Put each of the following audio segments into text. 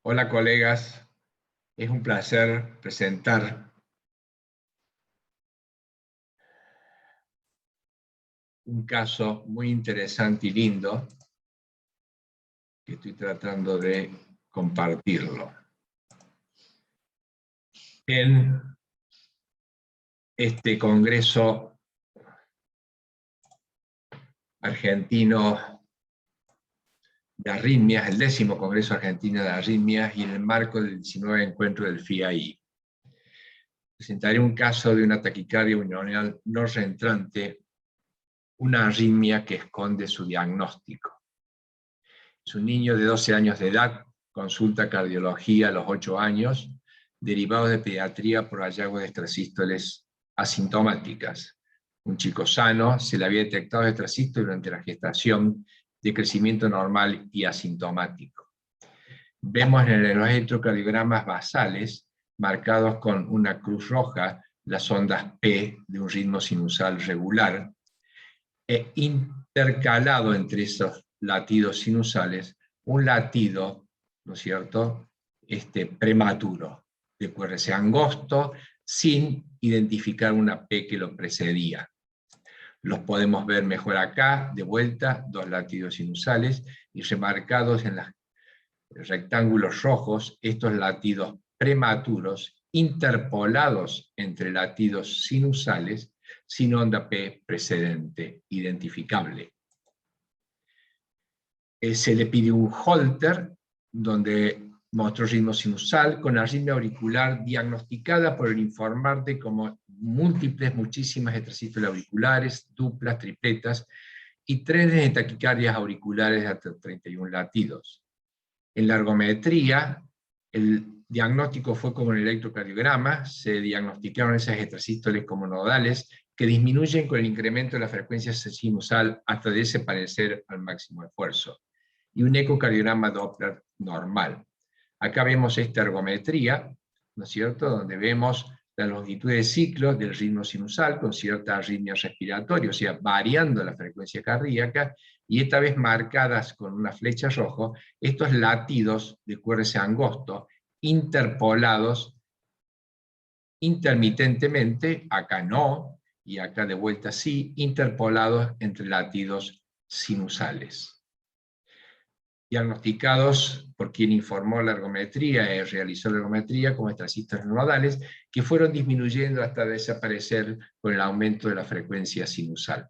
Hola colegas, es un placer presentar un caso muy interesante y lindo que estoy tratando de compartirlo. En este congreso argentino de arritmias, el 10º Congreso Argentino de Arritmias, y en el marco del 19 encuentro del FIAI, presentaré un caso de una taquicardia unional no reentrante, una arritmia que esconde su diagnóstico. Es un niño de 12 años de edad, consulta cardiología a los 8 años, derivado de pediatría por hallazgo de extrasístoles asintomáticas. Un chico sano, se le había detectado extrasístole durante la gestación, de crecimiento normal y asintomático. Vemos en los electrocardiogramas basales, marcados con una cruz roja, las ondas P de un ritmo sinusal regular, e intercalado entre esos latidos sinusales, un latido, ¿no es cierto?, prematuro, de QRS angosto, sin identificar una P que lo precedía. Los podemos ver mejor acá, de vuelta, dos latidos sinusales, y remarcados en los rectángulos rojos, estos latidos prematuros, interpolados entre latidos sinusales, sin onda P precedente identificable. Se le pide un Holter, donde mostró ritmo sinusal, con arritmia auricular diagnosticada por el informarte como muchísimas extrasístoles auriculares, duplas, tripletas, y 3 de taquicardias auriculares de hasta 31 latidos. En la ergometría, el diagnóstico fue como en el electrocardiograma, se diagnosticaron esas extrasístoles como nodales, que disminuyen con el incremento de la frecuencia sinusal hasta desaparecer al máximo esfuerzo, y un ecocardiograma Doppler normal. Acá vemos esta ergometría, ¿no es cierto?, donde vemos la longitud de ciclo del ritmo sinusal con cierta arritmia respiratoria, o sea, variando la frecuencia cardíaca, y esta vez marcadas con una flecha roja, estos latidos de QRS angosto, interpolados intermitentemente, acá no, y acá de vuelta sí, interpolados entre latidos sinusales. Diagnosticados por quien informó la ergometría y realizó la ergometría como extrasístoles nodales, que fueron disminuyendo hasta desaparecer con el aumento de la frecuencia sinusal.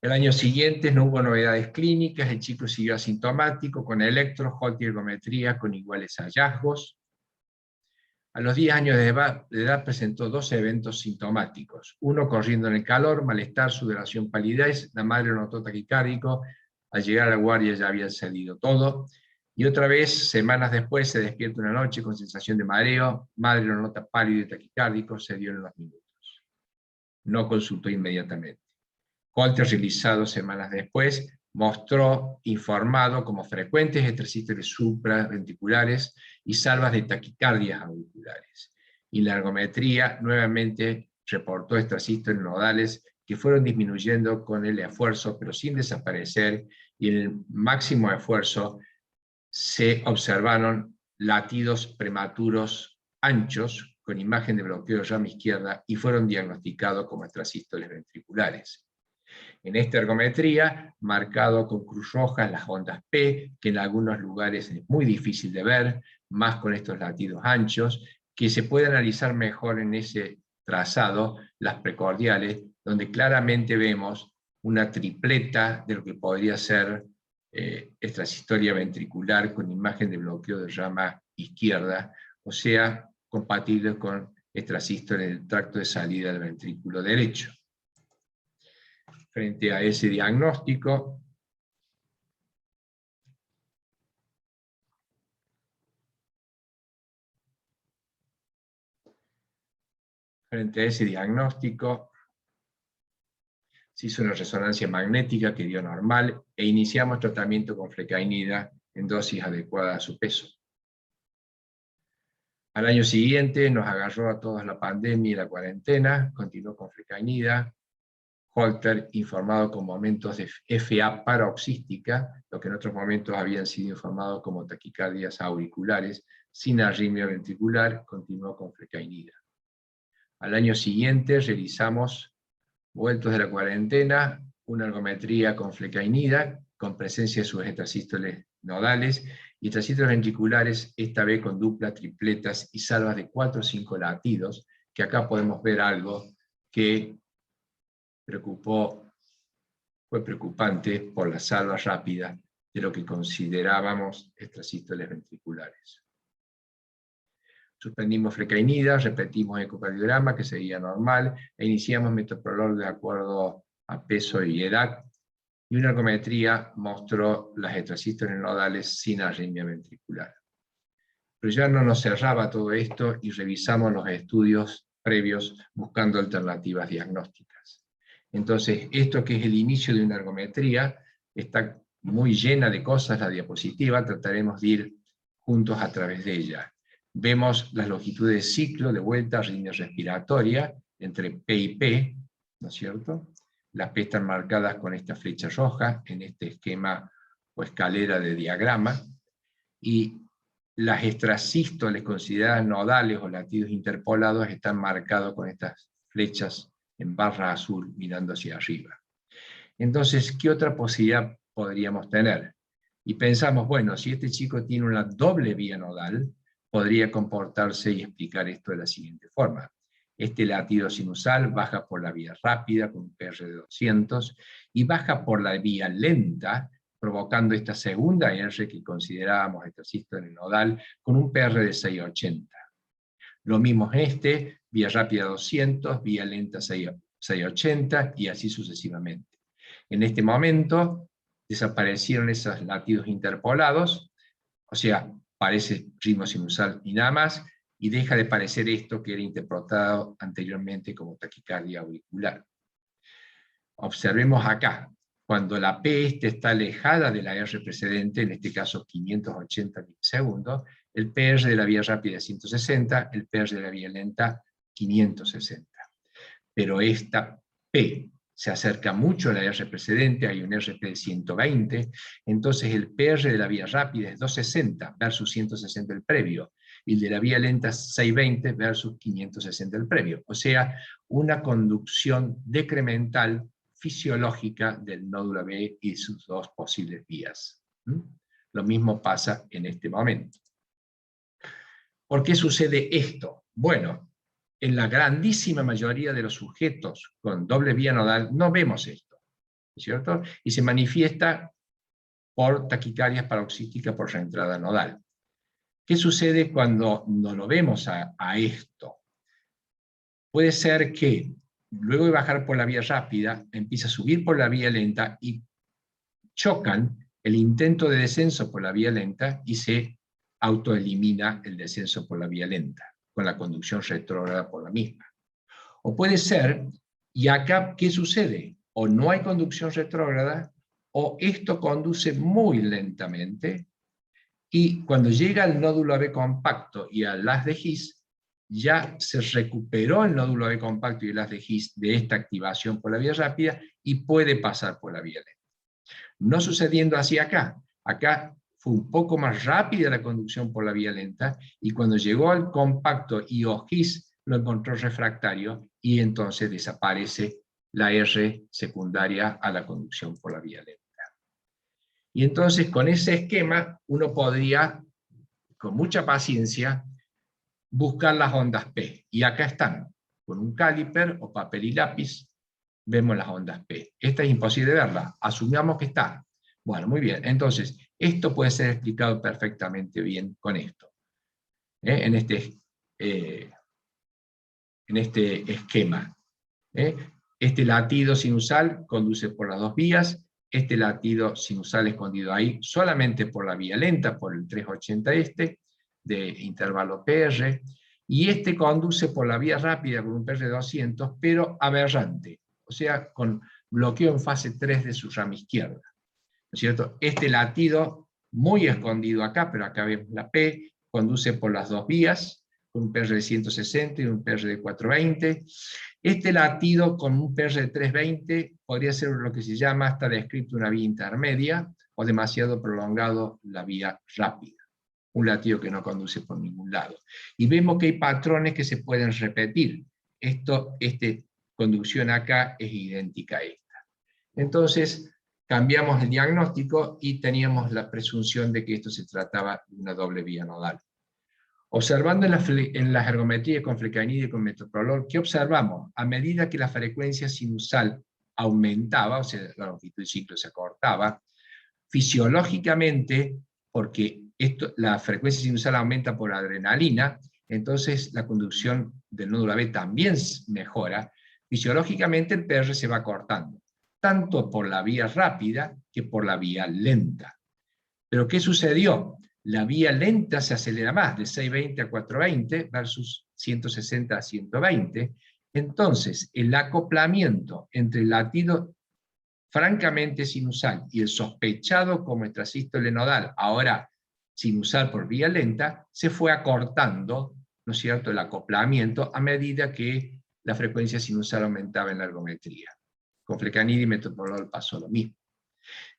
El año siguiente no hubo novedades clínicas, el chico siguió asintomático, con electro, Holter y ergometría con iguales hallazgos. A los 10 años de edad presentó 2 eventos sintomáticos, uno corriendo en el calor, malestar, sudoración, palidez, la madre lo notó taquicárdico, al llegar a la guardia ya había cedido todo, y otra vez, semanas después, se despierta una noche con sensación de mareo, madre lo nota pálido y taquicárdico, cedió en unos minutos. No consultó inmediatamente. Holter, realizado semanas después, mostró informado como frecuentes extrasístoles supraventriculares y salvas de taquicardias auriculares. Y la ergometría nuevamente reportó extrasístoles nodales que fueron disminuyendo con el esfuerzo, pero sin desaparecer, y en el máximo esfuerzo se observaron latidos prematuros anchos con imagen de bloqueo de rama izquierda y fueron diagnosticados como extrasístoles ventriculares. En esta ergometría, marcado con cruz roja las ondas P, que en algunos lugares es muy difícil de ver, más con estos latidos anchos, que se puede analizar mejor en ese trazado, las precordiales, donde claramente vemos una tripleta de lo que podría ser extrasistolia ventricular con imagen de bloqueo de rama izquierda, o sea, compatible con extrasístole del tracto de salida del ventrículo derecho. Frente a ese diagnóstico, se hizo una resonancia magnética que dio normal e iniciamos tratamiento con flecainida en dosis adecuada a su peso. Al año siguiente nos agarró a todos la pandemia y la cuarentena, continuó con flecainida, Holter, informado con momentos de FA paroxística, lo que en otros momentos habían sido informados como taquicardias auriculares, sin arritmia ventricular, continuó con flecainida. Al año siguiente realizamos, vueltos de la cuarentena, una ergometría con flecainida, con presencia de sus extrasístoles nodales, y extrasístoles ventriculares, esta vez con duplas, tripletas y salvas de 4 o 5 latidos, que acá podemos ver algo que fue preocupante por la salva rápida de lo que considerábamos extrasístoles ventriculares. Suspendimos flecainida, repetimos ecocardiograma, que seguía normal, e iniciamos metoprolol de acuerdo a peso y edad, y una ergometría mostró las extrasístoles nodales sin arritmia ventricular. Pero ya no nos cerraba todo esto y revisamos los estudios previos buscando alternativas diagnósticas. Entonces, esto que es el inicio de una ergometría, está muy llena de cosas la diapositiva, trataremos de ir juntos a través de ella. Vemos las longitudes de ciclo, de vuelta, arritmia respiratoria, entre P y P, ¿no es cierto? Las P están marcadas con esta flecha roja, en este esquema o escalera de diagrama, y las extrasístoles consideradas nodales o latidos interpolados están marcados con estas flechas en barra azul mirando hacia arriba. Entonces, ¿qué otra posibilidad podríamos tener? Y pensamos, bueno, si este chico tiene una doble vía nodal, podría comportarse y explicar esto de la siguiente forma. Este latido sinusal baja por la vía rápida con un PR de 200 y baja por la vía lenta, provocando esta segunda R que considerábamos extrasístole nodal con un PR de 680. Lo mismo en vía rápida 200, vía lenta 680 y así sucesivamente. En este momento desaparecieron esos latidos interpolados, o sea, parece ritmo sinusal y nada más, y deja de parecer esto que era interpretado anteriormente como taquicardia auricular. Observemos acá, cuando la P está alejada de la R precedente, en este caso 580 milisegundos, el PR de la vía rápida es 160, el PR de la vía lenta 560. Pero esta P se acerca mucho a la R precedente, hay un RP de 120, entonces el PR de la vía rápida es 260 versus 160 el previo, y el de la vía lenta 620 versus 560 el previo. O sea, una conducción decremental fisiológica del nódulo B y sus dos posibles vías. Lo mismo pasa en este momento. ¿Por qué sucede esto? Bueno, en la grandísima mayoría de los sujetos con doble vía nodal no vemos esto, ¿cierto? Y se manifiesta por taquicardias paroxísticas por reentrada nodal. ¿Qué sucede cuando no lo vemos a esto? Puede ser que luego de bajar por la vía rápida, empieza a subir por la vía lenta y chocan el intento de descenso por la vía lenta y se autoelimina el descenso por la vía lenta, con la conducción retrógrada por la misma. O puede ser, y acá, ¿qué sucede? O no hay conducción retrógrada, o esto conduce muy lentamente, y cuando llega al nódulo AB compacto y al haz de His, ya se recuperó el nódulo AB compacto y el haz de His de esta activación por la vía rápida, y puede pasar por la vía lenta. No sucediendo así acá. Acá fue un poco más rápida la conducción por la vía lenta, y cuando llegó al compacto y His lo encontró refractario, y entonces desaparece la R secundaria a la conducción por la vía lenta. Y entonces con ese esquema uno podría, con mucha paciencia, buscar las ondas P. Y acá están, con un caliper o papel y lápiz, vemos las ondas P. Esta es imposible verla, asumamos que está. Bueno, muy bien, entonces, esto puede ser explicado perfectamente bien con esto. En este esquema. Este latido sinusal conduce por las dos vías, este latido sinusal escondido ahí solamente por la vía lenta, por el 380 de intervalo PR, y este conduce por la vía rápida con un PR de 200, pero aberrante, o sea, con bloqueo en fase 3 de su rama izquierda. ¿No es cierto? Este latido muy escondido acá, pero acá vemos la P, conduce por las dos vías, con un PR de 160 y un PR de 420. Este latido con un PR de 320 podría ser lo que se llama, está descrito, una vía intermedia, o demasiado prolongado la vía rápida. Un latido que no conduce por ningún lado. Y vemos que hay patrones que se pueden repetir. Esta conducción acá es idéntica a esta. Entonces, cambiamos el diagnóstico y teníamos la presunción de que esto se trataba de una doble vía nodal. Observando en la ergometría con flecainide y con metoprolol, ¿qué observamos? A medida que la frecuencia sinusal aumentaba, o sea, la longitud del ciclo se acortaba, fisiológicamente, porque la frecuencia sinusal aumenta por adrenalina, entonces la conducción del nódulo AB también mejora. Fisiológicamente el PR se va cortando, tanto por la vía rápida que por la vía lenta. ¿Pero qué sucedió? La vía lenta se acelera más, de 620 a 420 versus 160 a 120. Entonces, el acoplamiento entre el latido francamente sinusal y el sospechado como extrasístole nodal, ahora sinusal por vía lenta, se fue acortando, ¿no es cierto?, el acoplamiento a medida que la frecuencia sinusal aumentaba en la ergometría. Con flecainide y metoprolol pasó lo mismo.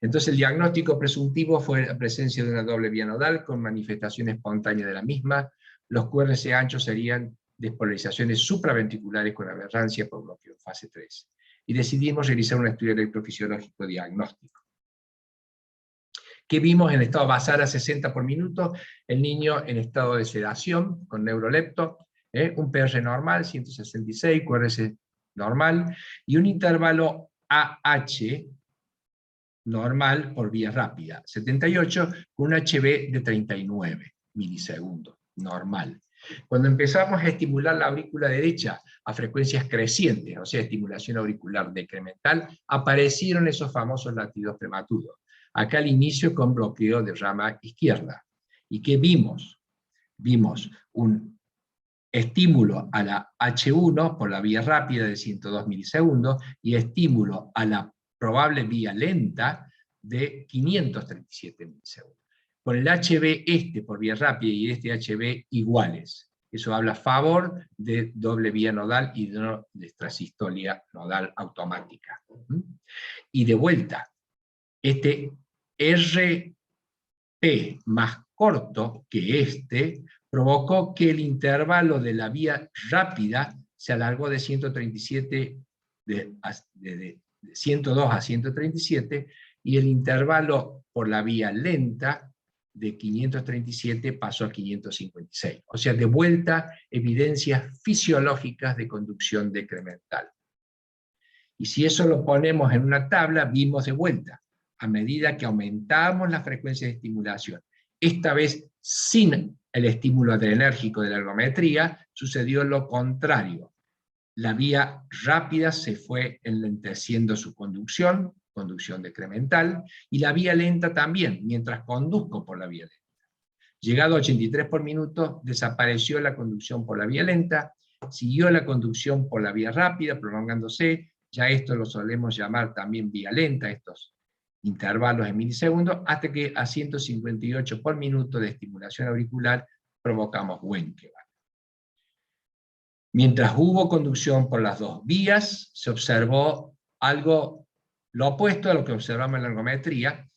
Entonces el diagnóstico presuntivo fue la presencia de una doble vía nodal con manifestación espontánea de la misma. Los QRS anchos serían despolarizaciones supraventriculares con aberrancia por bloqueo en fase 3. Y decidimos realizar un estudio electrofisiológico diagnóstico. ¿Qué vimos en estado basal a 60 por minuto? El niño en estado de sedación con neurolepto, un PR normal, 166, QRS normal, y un intervalo AH normal por vía rápida, 78, con un HB de 39 milisegundos, normal. Cuando empezamos a estimular la aurícula derecha a frecuencias crecientes, o sea, estimulación auricular decremental, aparecieron esos famosos latidos prematuros. Acá al inicio con bloqueo de rama izquierda. ¿Y qué vimos? Vimos un estímulo a la H1 por la vía rápida de 102 milisegundos y estímulo a la probable vía lenta de 537 milisegundos. Con el HB por vía rápida y este HB iguales. Eso habla a favor de doble vía nodal y de extrasistolia nodal automática. Y de vuelta, este RP más corto que este provocó que el intervalo de la vía rápida se alargó de 137 de 102 a 137, y el intervalo por la vía lenta de 537 pasó a 556. O sea, de vuelta, evidencias fisiológicas de conducción decremental. Y si eso lo ponemos en una tabla, vimos de vuelta, a medida que aumentamos la frecuencia de estimulación, esta vez sin el estímulo adrenérgico de la ergometría, sucedió lo contrario. La vía rápida se fue enlenteciendo su conducción decremental, y la vía lenta también, mientras conduzco por la vía lenta. Llegado a 83 por minuto, desapareció la conducción por la vía lenta, siguió la conducción por la vía rápida, prolongándose, ya esto lo solemos llamar también vía lenta, estos intervalos en milisegundos, hasta que a 158 por minuto de estimulación auricular provocamos Wenckebach. Mientras hubo conducción por las dos vías, se observó algo, lo opuesto a lo que observamos en la ergometría.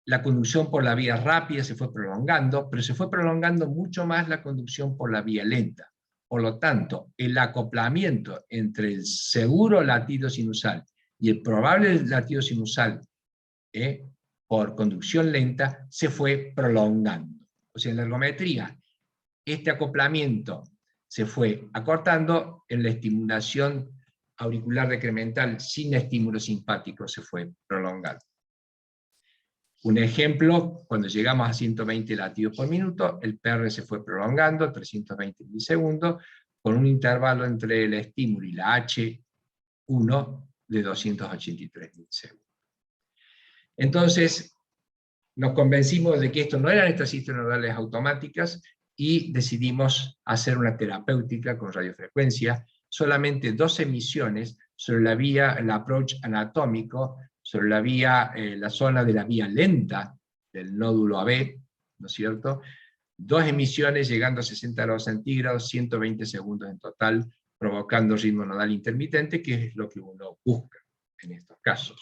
La conducción por la vía rápida se fue prolongando, pero se fue prolongando mucho más la conducción por la vía lenta. Por lo tanto, el acoplamiento entre el seguro latido sinusal y el probable latido sinusal por conducción lenta se fue prolongando. O sea, en la ergometría, este acoplamiento se fue acortando, en la estimulación auricular decremental sin estímulo simpático se fue prolongando. Un ejemplo, cuando llegamos a 120 latidos por minuto, el PR se fue prolongando, 320 milisegundos, con un intervalo entre el estímulo y la H1 de 283 milisegundos. Entonces, nos convencimos de que esto no eran extrasístoles nodales automáticas, y decidimos hacer una terapéutica con radiofrecuencia, solamente 2 emisiones sobre la vía, el approach anatómico, sobre la vía, la zona de la vía lenta del nódulo AB, ¿no es cierto?, 2 emisiones llegando a 60 grados centígrados, 120 segundos en total, provocando ritmo nodal intermitente, que es lo que uno busca en estos casos.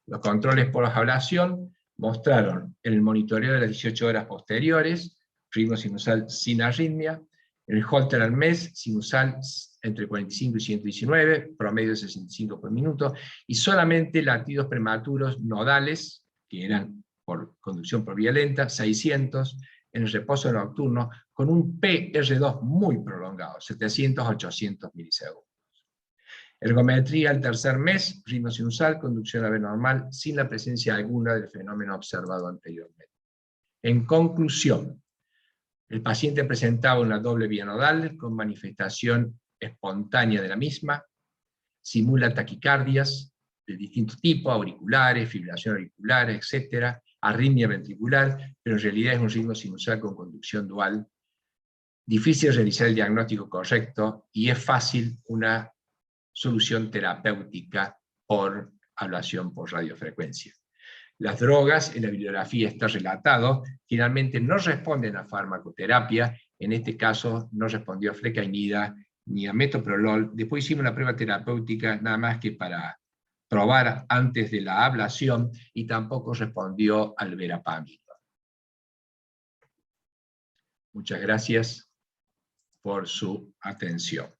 Los controles por ablación mostraron el monitoreo de las 18 horas posteriores, ritmo sinusal sin arritmia, el Holter al mes, sinusal entre 45 y 119, promedio de 65 por minuto, y solamente latidos prematuros nodales, que eran por conducción por vía lenta, 600, en el reposo nocturno, con un PR2 muy prolongado, 700 a 800 milisegundos. Ergometría al tercer mes, ritmo sinusal, conducción AV normal, sin la presencia alguna del fenómeno observado anteriormente. En conclusión, el paciente presentaba una doble vía nodal con manifestación espontánea de la misma, simula taquicardias de distintos tipos, auriculares, fibrilación auricular, etc., arritmia ventricular, pero en realidad es un ritmo sinusal con conducción dual. Difícil realizar el diagnóstico correcto y es fácil una solución terapéutica por ablación por radiofrecuencia. Las drogas, en la bibliografía está relatado, finalmente no responden a farmacoterapia, en este caso no respondió a flecainida ni a metoprolol. Después hicimos una prueba terapéutica nada más que para probar antes de la ablación y tampoco respondió al verapamil. Muchas gracias por su atención.